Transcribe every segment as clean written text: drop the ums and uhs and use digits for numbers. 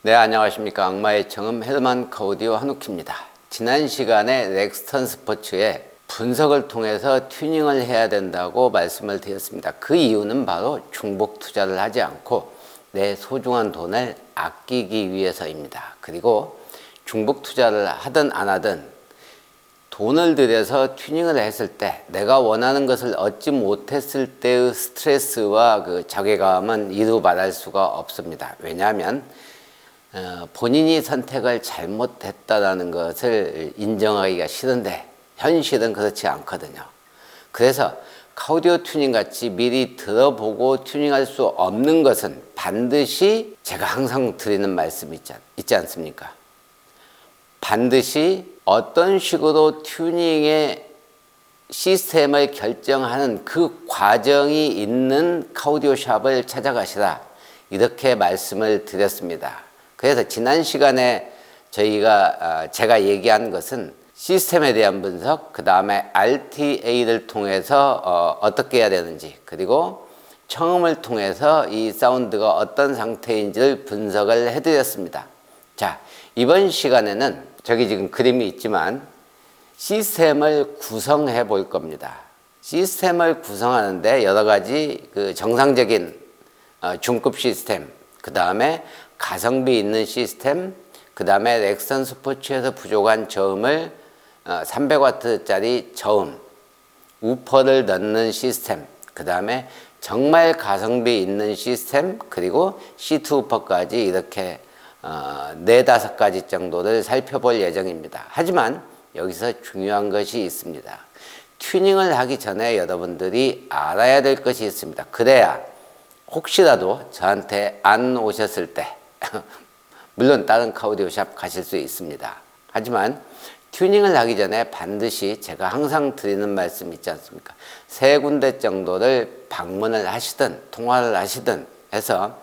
네, 안녕하십니까. 악마의 청음 헤르만 카우디오 한우키입니다. 지난 시간에 렉스턴 스포츠의 분석을 통해서 튜닝을 해야 된다고 말씀을 드렸습니다. 그 이유는 바로 중복 투자를 하지 않고 내 소중한 돈을 아끼기 위해서입니다. 그리고 중복 투자를 하든 안 하든 돈을 들여서 튜닝을 했을 때 내가 원하는 것을 얻지 못했을 때의 스트레스와 그 자괴감은 이루 말할 수가 없습니다. 왜냐하면 본인이 선택을 잘못했다는 것을 인정하기가 싫은데 현실은 그렇지 않거든요. 그래서 카우디오 튜닝 같이 미리 들어보고 튜닝할 수 없는 것은 반드시 제가 항상 드리는 말씀이 있지 않습니까? 반드시 어떤 식으로 튜닝의 시스템을 결정하는 그 과정이 있는 카우디오 샵을 찾아가시라, 이렇게 말씀을 드렸습니다. 그래서 지난 시간에 제가 얘기한 것은 시스템에 대한 분석, 그 다음에 RTA를 통해서 어떻게 해야 되는지, 그리고 청음을 통해서 이 사운드가 어떤 상태인지를 분석을 해드렸습니다. 자, 이번 시간에는 저기 지금 그림이 있지만 시스템을 구성해 볼 겁니다. 시스템을 구성하는데 여러 가지 그 정상적인 중급 시스템, 그 다음에 가성비 있는 시스템, 그 다음에 렉스턴 스포츠에서 부족한 저음을 300W짜리 저음, 우퍼를 넣는 시스템, 그 다음에 정말 가성비 있는 시스템, 그리고 C2 우퍼까지 이렇게 4-5가지 정도를 살펴볼 예정입니다. 하지만 여기서 중요한 것이 있습니다. 튜닝을 하기 전에 여러분들이 알아야 될 것이 있습니다. 그래야 혹시라도 저한테 안 오셨을 때 물론 다른 카우디오 샵 가실 수 있습니다. 하지만 튜닝을 하기 전에 반드시 제가 항상 드리는 말씀 있지 않습니까? 3군데 정도를 방문을 하시든 통화를 하시든 해서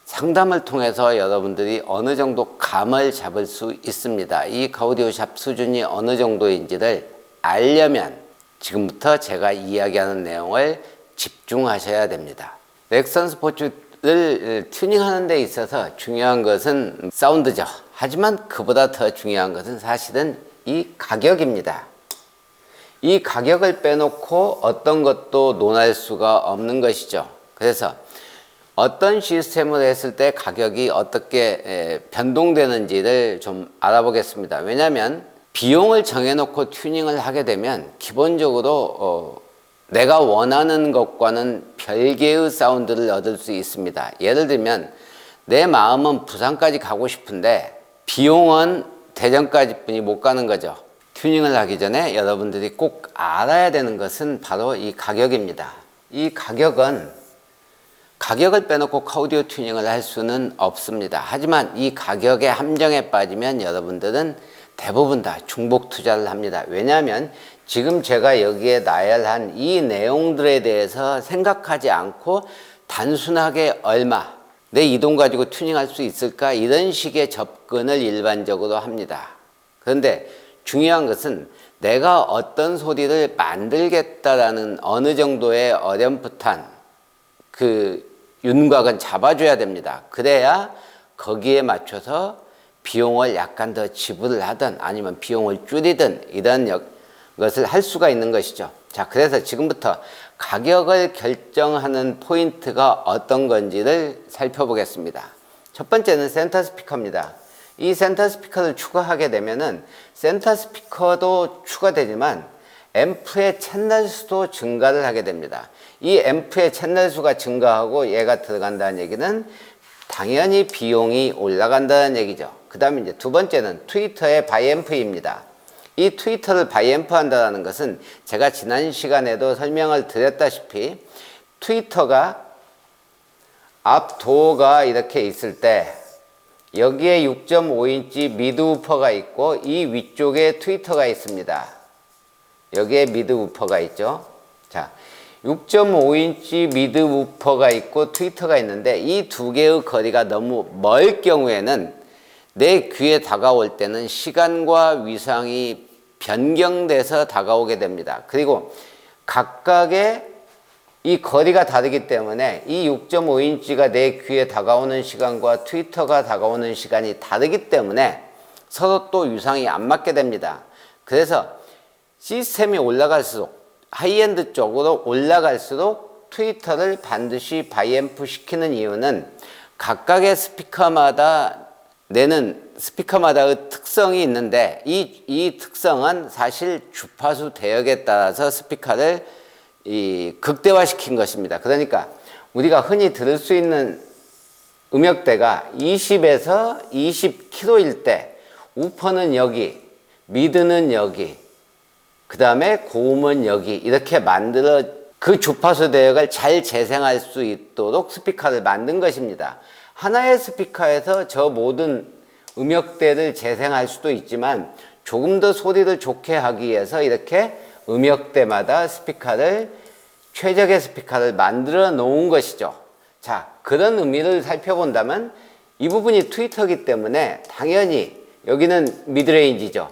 상담을 통해서 여러분들이 어느 정도 감을 잡을 수 있습니다. 이 카우디오 샵 수준이 어느 정도인지를 알려면 지금부터 제가 이야기하는 내용을 집중하셔야 됩니다. 렉스턴 스포츠를 튜닝하는 데 있어서 중요한 것은 사운드죠. 하지만 그보다 더 중요한 것은 사실은 이 가격입니다. 이 가격을 빼놓고 어떤 것도 논할 수가 없는 것이죠. 그래서 어떤 시스템을 했을 때 가격이 어떻게 변동되는지를 좀 알아보겠습니다. 왜냐하면 비용을 정해놓고 튜닝을 하게 되면 기본적으로 내가 원하는 것과는 별개의 사운드를 얻을 수 있습니다. 예를 들면 내 마음은 부산까지 가고 싶은데 비용은 대전까지뿐이 못 가는 거죠. 튜닝을 하기 전에 여러분들이 꼭 알아야 되는 것은 바로 이 가격입니다. 이 가격을 빼놓고 카우디오 튜닝을 할 수는 없습니다. 하지만 이 가격의 함정에 빠지면 여러분들은 대부분 다 중복 투자를 합니다. 왜냐하면 지금 제가 여기에 나열한 이 내용들에 대해서 생각하지 않고 단순하게 얼마, 내 이 돈 가지고 튜닝할 수 있을까, 이런 식의 접근을 일반적으로 합니다. 그런데 중요한 것은 내가 어떤 소리를 만들겠다라는 어느 정도의 어렴풋한 그 윤곽은 잡아줘야 됩니다. 그래야 거기에 맞춰서 비용을 약간 더 지불을 하든 아니면 비용을 줄이든 이런 것을 할 수가 있는 것이죠. 자, 그래서 지금부터 가격을 결정하는 포인트가 어떤 건지를 살펴보겠습니다. 첫 번째는 센터 스피커입니다. 이 센터 스피커를 추가하게 되면은 센터 스피커도 추가되지만 앰프의 채널 수도 증가를 하게 됩니다. 이 앰프의 채널 수가 증가하고 얘가 들어간다는 얘기는 당연히 비용이 올라간다는 얘기죠. 그 다음에 이제 두 번째는 트위터의 바이앰프입니다. 이 트위터를 바이앰프 한다는 것은 제가 지난 시간에도 설명을 드렸다시피 트위터가 앞 도어가 이렇게 있을 때 여기에 6.5인치 미드 우퍼가 있고 이 위쪽에 트위터가 있습니다. 여기에 미드 우퍼가 있죠. 자, 6.5인치 미드 우퍼가 있고 트위터가 있는데 이 두 개의 거리가 너무 멀 경우에는 내 귀에 다가올 때는 시간과 위상이 변경돼서 다가오게 됩니다. 그리고 각각의 이 거리가 다르기 때문에 이 6.5인치가 내 귀에 다가오는 시간과 트위터가 다가오는 시간이 다르기 때문에 서로 또 유상이 안 맞게 됩니다. 그래서 시스템이 올라갈수록 하이엔드 쪽으로 올라갈수록 트위터를 반드시 바이앰프 시키는 이유는 각각의 스피커마다 내는 스피커마다의 특성이 있는데 이 특성은 사실 주파수 대역에 따라서 스피커를 극대화시킨 것입니다. 그러니까 우리가 흔히 들을 수 있는 음역대가 20에서 20kH일 때 우퍼는 여기, 미드는 여기, 그 다음에 고음은 여기 이렇게 만들어 그 주파수 대역을 잘 재생할 수 있도록 스피커를 만든 것입니다. 하나의 스피커에서 저 모든 음역대를 재생할 수도 있지만 조금 더 소리를 좋게 하기 위해서 이렇게 음역대마다 최적의 스피커를 만들어 놓은 것이죠. 자, 그런 의미를 살펴본다면 이 부분이 트위터이기 때문에 당연히 여기는 미드레인지죠.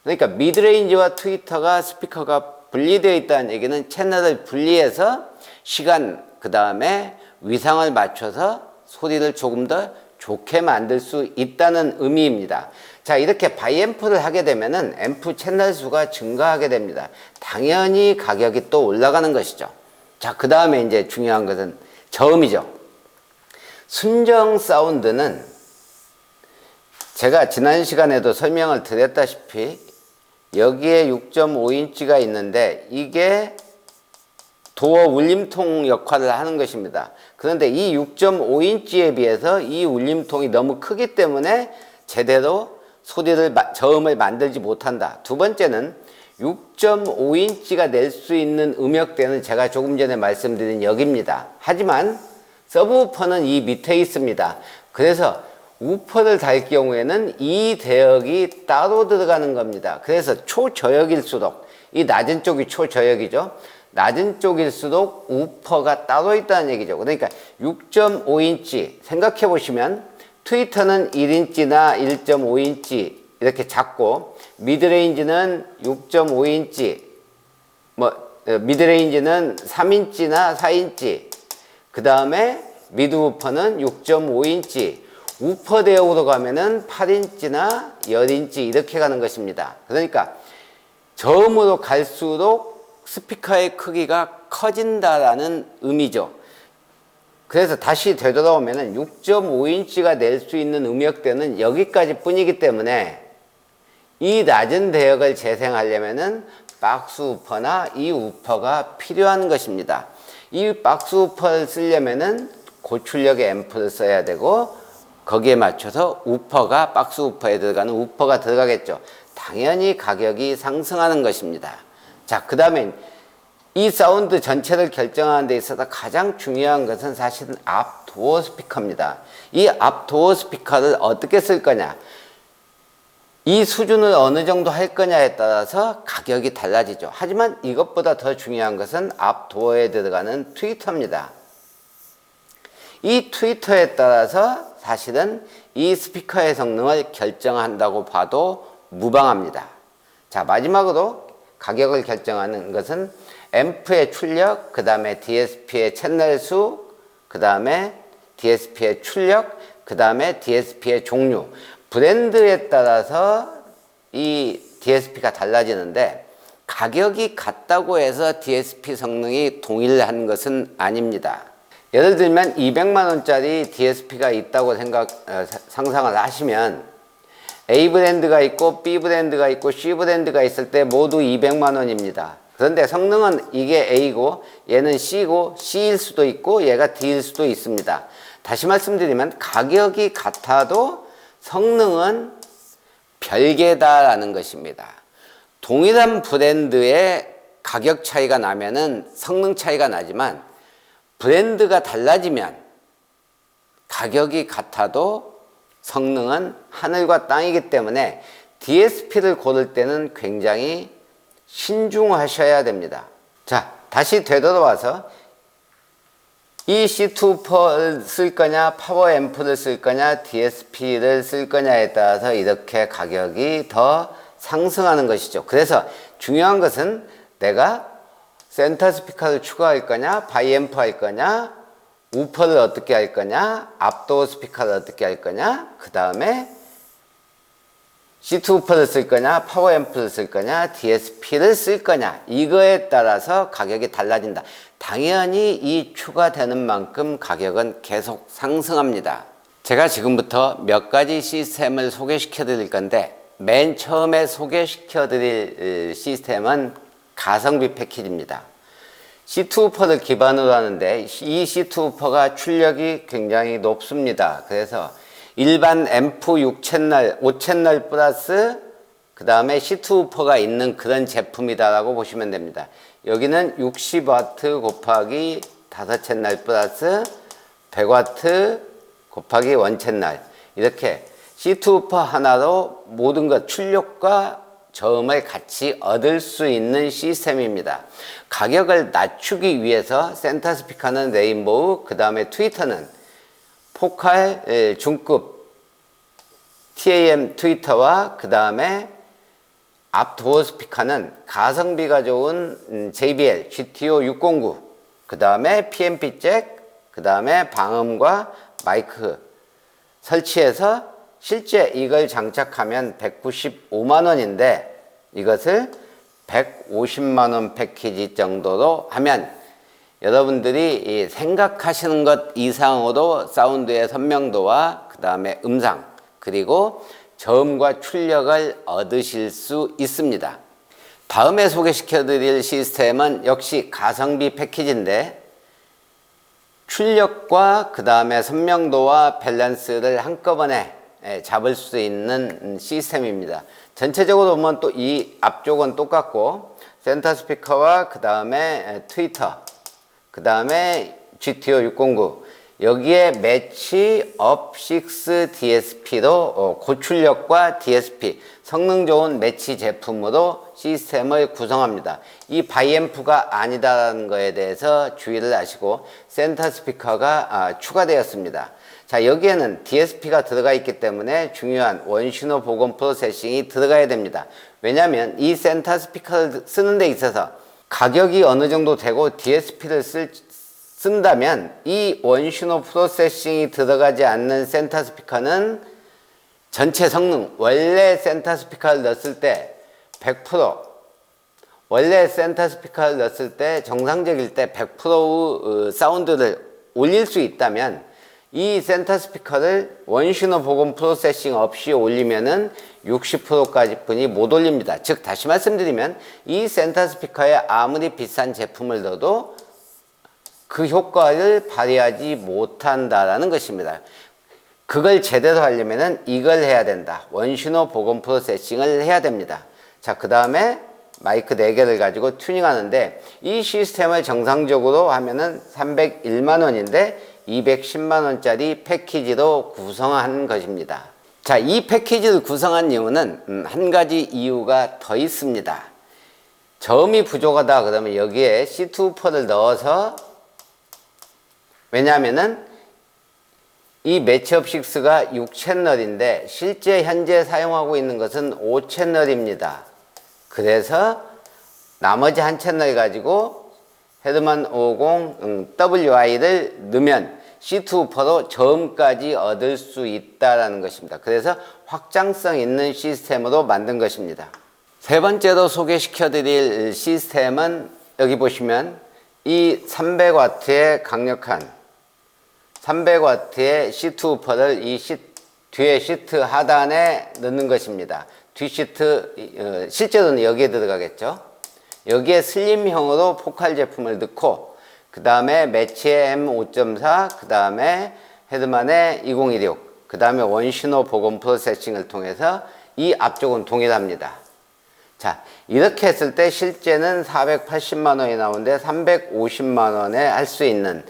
그러니까 미드레인지와 트위터가 스피커가 분리되어 있다는 얘기는 채널을 분리해서 시간, 그 다음에 위상을 맞춰서 소리를 조금 더 좋게 만들 수 있다는 의미입니다. 자, 이렇게 바이앰프를 하게 되면은 앰프 채널 수가 증가하게 됩니다. 당연히 가격이 또 올라가는 것이죠. 자, 그 다음에 이제 중요한 것은 저음이죠. 순정 사운드는 제가 지난 시간에도 설명을 드렸다시피 여기에 6.5인치가 있는데 이게 도어 울림통 역할을 하는 것입니다. 그런데 이 6.5인치에 비해서 이 울림통이 너무 크기 때문에 제대로 저음을 만들지 못한다. 두 번째는 6.5인치가 낼 수 있는 음역대는 제가 조금 전에 말씀드린 여기입니다. 하지만 서브우퍼는 이 밑에 있습니다. 그래서 우퍼를 달 경우에는 이 대역이 따로 들어가는 겁니다. 그래서 초저역일수록 이 낮은 쪽이 초저역이죠. 낮은 쪽일수록 우퍼가 따로 있다는 얘기죠. 그러니까 6.5인치 생각해 보시면 트위터는 1인치나 1.5인치 이렇게 작고 미드레인지는 6.5인치 미드레인지는 3인치나 4인치 그 다음에 미드우퍼는 6.5인치 우퍼 대역으로 가면은 8인치나 10인치 이렇게 가는 것입니다. 그러니까 저음으로 갈수록 스피커의 크기가 커진다라는 의미죠. 그래서 다시 되돌아오면은 6.5인치가 낼 수 있는 음역대는 여기까지 뿐이기 때문에 이 낮은 대역을 재생하려면은 박스 우퍼나 이 우퍼가 필요한 것입니다. 이 박스 우퍼를 쓰려면은 고출력의 앰프를 써야 되고 거기에 맞춰서 우퍼가 박스 우퍼에 들어가는 우퍼가 들어가겠죠. 당연히 가격이 상승하는 것입니다. 자, 그 다음에 이 사운드 전체를 결정하는 데 있어서 가장 중요한 것은 사실은 앞 도어 스피커입니다. 이 앞 도어 스피커를 어떻게 쓸 거냐, 이 수준을 어느 정도 할 거냐에 따라서 가격이 달라지죠. 하지만 이것보다 더 중요한 것은 앞 도어에 들어가는 트위터입니다. 이 트위터에 따라서 사실은 이 스피커의 성능을 결정한다고 봐도 무방합니다. 자, 마지막으로 가격을 결정하는 것은 앰프의 출력, 그 다음에 DSP의 채널 수, 그 다음에 DSP의 출력, 그 다음에 DSP의 종류. 브랜드에 따라서 이 DSP가 달라지는데 가격이 같다고 해서 DSP 성능이 동일한 것은 아닙니다. 예를 들면 200만 원짜리 DSP가 있다고 상상을 하시면 A 브랜드가 있고 B 브랜드가 있고 C 브랜드가 있을 때 모두 200만 원입니다. 그런데 성능은 이게 A고 얘는 C고 C일 수도 있고 얘가 D일 수도 있습니다. 다시 말씀드리면 가격이 같아도 성능은 별개다라는 것입니다. 동일한 브랜드의 가격 차이가 나면은 성능 차이가 나지만 브랜드가 달라지면 가격이 같아도 성능은 하늘과 땅이기 때문에 DSP를 고를 때는 굉장히 신중하셔야 됩니다. 자, 다시 되돌아와서 이 C2를 쓸 거냐, 파워 앰프를 쓸 거냐, DSP를 쓸 거냐에 따라서 이렇게 가격이 더 상승하는 것이죠. 그래서 중요한 것은 내가 센터 스피커를 추가할 거냐, 바이앰프 할 거냐, 우퍼를 어떻게 할 거냐, 앞도어 스피커를 어떻게 할 거냐, 그 다음에 C2 우퍼를 쓸 거냐, 파워 앰프를 쓸 거냐, DSP를 쓸 거냐, 이거에 따라서 가격이 달라진다. 당연히 이 추가되는 만큼 가격은 계속 상승합니다. 제가 지금부터 몇 가지 시스템을 소개시켜 드릴 건데, 맨 처음에 소개시켜 드릴 시스템은 가성비 패키지입니다. C2 우퍼를 기반으로 하는데 이 C2 우퍼가 출력이 굉장히 높습니다. 그래서 일반 앰프 6채널, 5채널 플러스 그 다음에 C2 우퍼가 있는 그런 제품이다라고 보시면 됩니다. 여기는 60W 곱하기 5채널 플러스 100W 곱하기 1채널, 이렇게 C2 우퍼 하나로 모든 것 출력과 저음을 같이 얻을 수 있는 시스템입니다. 가격을 낮추기 위해서 센터 스피커는 레인보우, 그 다음에 트위터는 포칼 중급 TAM 트위터와 그 다음에 앞 도어 스피커는 가성비가 좋은 JBL GTO 609, 그 다음에 PMP 잭, 그 다음에 방음과 마이크 설치해서 실제 이걸 장착하면 195만 원인데 이것을 150만 원 패키지 정도로 하면 여러분들이 생각하시는 것 이상으로 사운드의 선명도와 그 다음에 음상 그리고 저음과 출력을 얻으실 수 있습니다. 다음에 소개시켜 드릴 시스템은 역시 가성비 패키지인데 출력과 그 다음에 선명도와 밸런스를 한꺼번에 잡을 수 있는 시스템입니다. 전체적으로 보면 또 이 앞쪽은 똑같고 센터 스피커와 그 다음에 트위터, 그 다음에 GTO 609 여기에 매치 업 6 DSP로 고출력과 DSP 성능 좋은 매치 제품으로 시스템을 구성합니다. 이 바이앰프가 아니다라는 거에 대해서 주의를 하시고 센터 스피커가 추가되었습니다. 자, 여기에는 DSP가 들어가 있기 때문에 중요한 원신호 복원 프로세싱이 들어가야 됩니다. 왜냐하면 이 센터 스피커를 쓰는 데 있어서 가격이 어느 정도 되고 DSP를 쓴다면 이 원신호 프로세싱이 들어가지 않는 센터 스피커는 전체 성능, 원래 센터 스피커를 넣었을 때 100%, 원래 센터 스피커를 넣었을 때 정상적일 때 100%의 사운드를 올릴 수 있다면 이 센터 스피커를 원신호 복원 프로세싱 없이 올리면은 60%까지 뿐이 못 올립니다. 즉 다시 말씀드리면 이 센터 스피커에 아무리 비싼 제품을 넣어도 그 효과를 발휘하지 못한다라는 것입니다. 그걸 제대로 하려면은 이걸 해야 된다. 원신호 복원 프로세싱을 해야 됩니다. 자, 그 다음에 마이크 4개를 가지고 튜닝하는데 이 시스템을 정상적으로 하면은 301만 원인데 210만 원짜리 패키지로 구성한 것입니다. 자, 이 패키지를 구성한 이유는 한 가지 이유가 더 있습니다. 저음이 부족하다 그러면 여기에 C2 우퍼를 넣어서, 왜냐하면은 이 매치업 6가 6채널인데 실제 현재 사용하고 있는 것은 5채널입니다. 그래서 나머지 한 채널 가지고 헤드만 50 WI를 넣으면 C2 우퍼로 저음까지 얻을 수 있다는 것입니다. 그래서 확장성 있는 시스템으로 만든 것입니다. 세 번째로 소개시켜 드릴 시스템은 여기 보시면 이 300W의 강력한 300W의 C2 우퍼를 이 뒤에 시트 하단에 넣는 것입니다. 뒤 시트, 실제로는 여기에 들어가겠죠. 여기에 슬림형으로 포칼 제품을 넣고 그 다음에 매치의 M5.4, 그 다음에 헤드만의 2016, 그 다음에 원신호 복원 프로세싱을 통해서 이 앞쪽은 동일합니다. 자, 이렇게 했을 때 실제는 480만 원이 나오는데 350만 원에 할 수 있는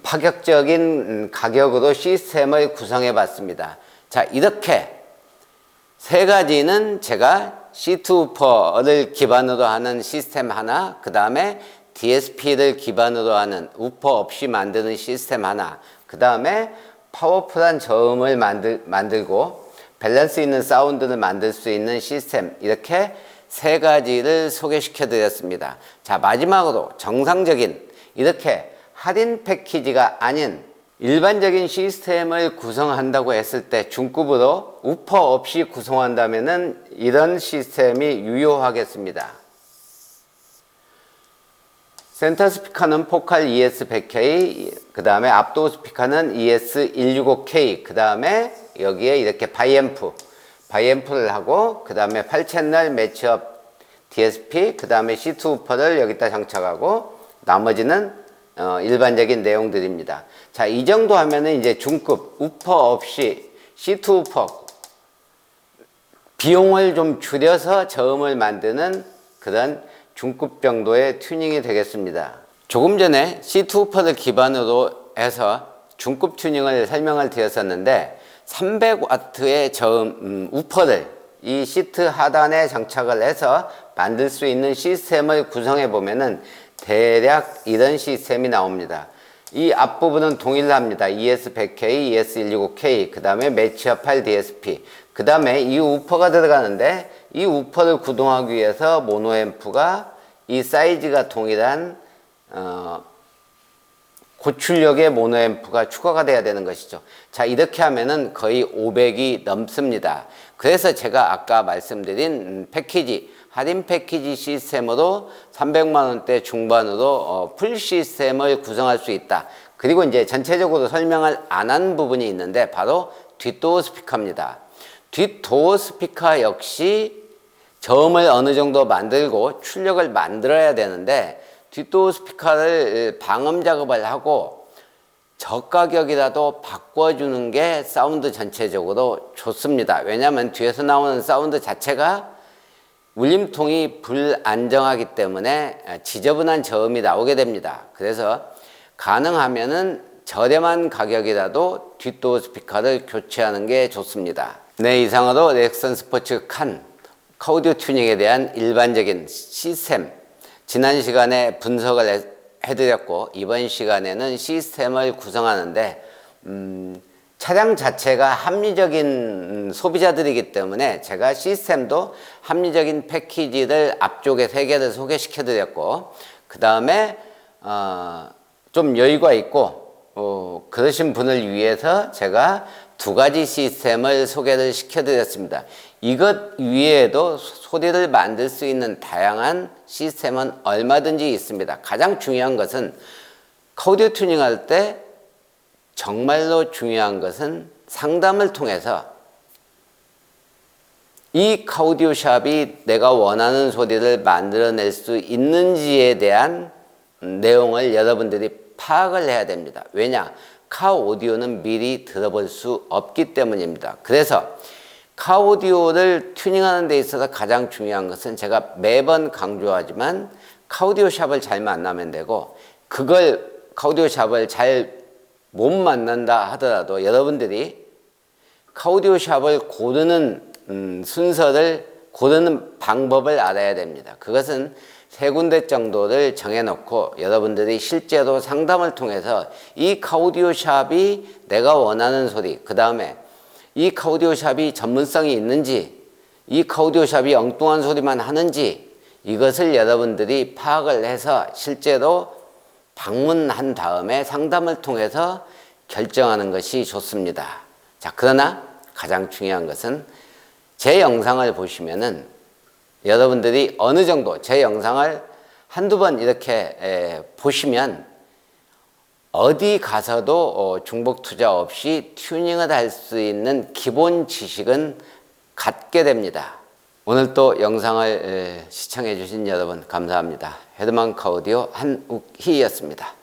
파격적인 가격으로 시스템을 구성해 봤습니다. 자, 이렇게 세 가지는 제가 C2 우퍼를 기반으로 하는 시스템 하나, 그 다음에 DSP를 기반으로 하는 우퍼 없이 만드는 시스템 하나, 그 다음에 파워풀한 저음을 만들고 밸런스 있는 사운드를 만들 수 있는 시스템, 이렇게 세 가지를 소개시켜 드렸습니다. 자, 마지막으로 정상적인 이렇게 할인 패키지가 아닌 일반적인 시스템을 구성한다고 했을 때 중급으로 우퍼 없이 구성한다면은 이런 시스템이 유효하겠습니다. 센터 스피커는 포칼 ES100K, 그 다음에 압도 스피커는 ES165K, 그 다음에 여기에 이렇게 바이앰프를 하고, 그 다음에 8채널 매치업 DSP, 그 다음에 C2 우퍼를 여기다 장착하고, 나머지는 일반적인 내용들입니다. 자, 이 정도 하면은 이제 중급 우퍼 없이 C2 우퍼 비용을 좀 줄여서 저음을 만드는 그런 중급 정도의 튜닝이 되겠습니다. 조금 전에 C2 우퍼를 기반으로 해서 중급 튜닝을 설명을 드렸었는데 300W의 저음 우퍼를 이 시트 하단에 장착을 해서 만들 수 있는 시스템을 구성해 보면은 대략 이런 시스템이 나옵니다. 이 앞부분은 동일합니다. ES100K, ES165K, 그 다음에 매치업 8 DSP, 그 다음에 이 우퍼가 들어가는데 이 우퍼를 구동하기 위해서 모노앰프가 이 사이즈가 동일한 고출력의 모노앰프가 추가가 돼야 되는 것이죠. 자, 이렇게 하면은 거의 500이 넘습니다. 그래서 제가 아까 말씀드린 패키지, 할인 패키지 시스템으로 300만원대 중반으로 풀 시스템을 구성할 수 있다. 그리고 이제 전체적으로 설명을 안 한 부분이 있는데 바로 뒷도어 스피커입니다. 뒷도어 스피커 역시 저음을 어느 정도 만들고 출력을 만들어야 되는데 뒷도어 스피커를 방음 작업을 하고 저가격이라도 바꿔주는 게 사운드 전체적으로 좋습니다. 왜냐하면 뒤에서 나오는 사운드 자체가 울림통이 불안정하기 때문에 지저분한 저음이 나오게 됩니다. 그래서 가능하면은 저렴한 가격이라도 뒷도어 스피커를 교체하는 게 좋습니다. 네, 이상으로 넥슨 스포츠 칸 카오디오 튜닝에 대한 일반적인 시스템, 지난 시간에 분석을 해드렸고 이번 시간에는 시스템을 구성하는데 차량 자체가 합리적인 소비자들이기 때문에 제가 시스템도 합리적인 패키지를 앞쪽에 3개를 소개시켜 드렸고, 그 다음에 좀 여유가 있고 그러신 분을 위해서 제가 2가지 시스템을 소개를 시켜 드렸습니다. 이것 위에도 소리를 만들 수 있는 다양한 시스템은 얼마든지 있습니다. 가장 중요한 것은 카오디오 튜닝할 때 정말로 중요한 것은 상담을 통해서 이 카오디오 샵이 내가 원하는 소리를 만들어낼 수 있는지에 대한 내용을 여러분들이 파악을 해야 됩니다. 왜냐? 카오디오는 미리 들어볼 수 없기 때문입니다. 그래서 카오디오를 튜닝하는 데 있어서 가장 중요한 것은 제가 매번 강조하지만 카오디오 샵을 잘 만나면 되고, 그걸 카오디오 샵을 잘 못 만난다 하더라도 여러분들이 카오디오 샵을 고르는 순서를 고르는 방법을 알아야 됩니다. 그것은 3군데 정도를 정해놓고 여러분들이 실제로 상담을 통해서 이 카오디오 샵이 내가 원하는 소리, 그 다음에 이 카오디오 샵이 전문성이 있는지, 이 카오디오 샵이 엉뚱한 소리만 하는지, 이것을 여러분들이 파악을 해서 실제로 방문한 다음에 상담을 통해서 결정하는 것이 좋습니다. 자, 그러나 가장 중요한 것은 제 영상을 보시면은 여러분들이 어느 정도 제 영상을 한두 번 이렇게 보시면 어디 가서도 중복 투자 없이 튜닝을 할 수 있는 기본 지식은 갖게 됩니다. 오늘 또 영상을 시청해 주신 여러분 감사합니다. 헤드만 카오디오 한욱희였습니다.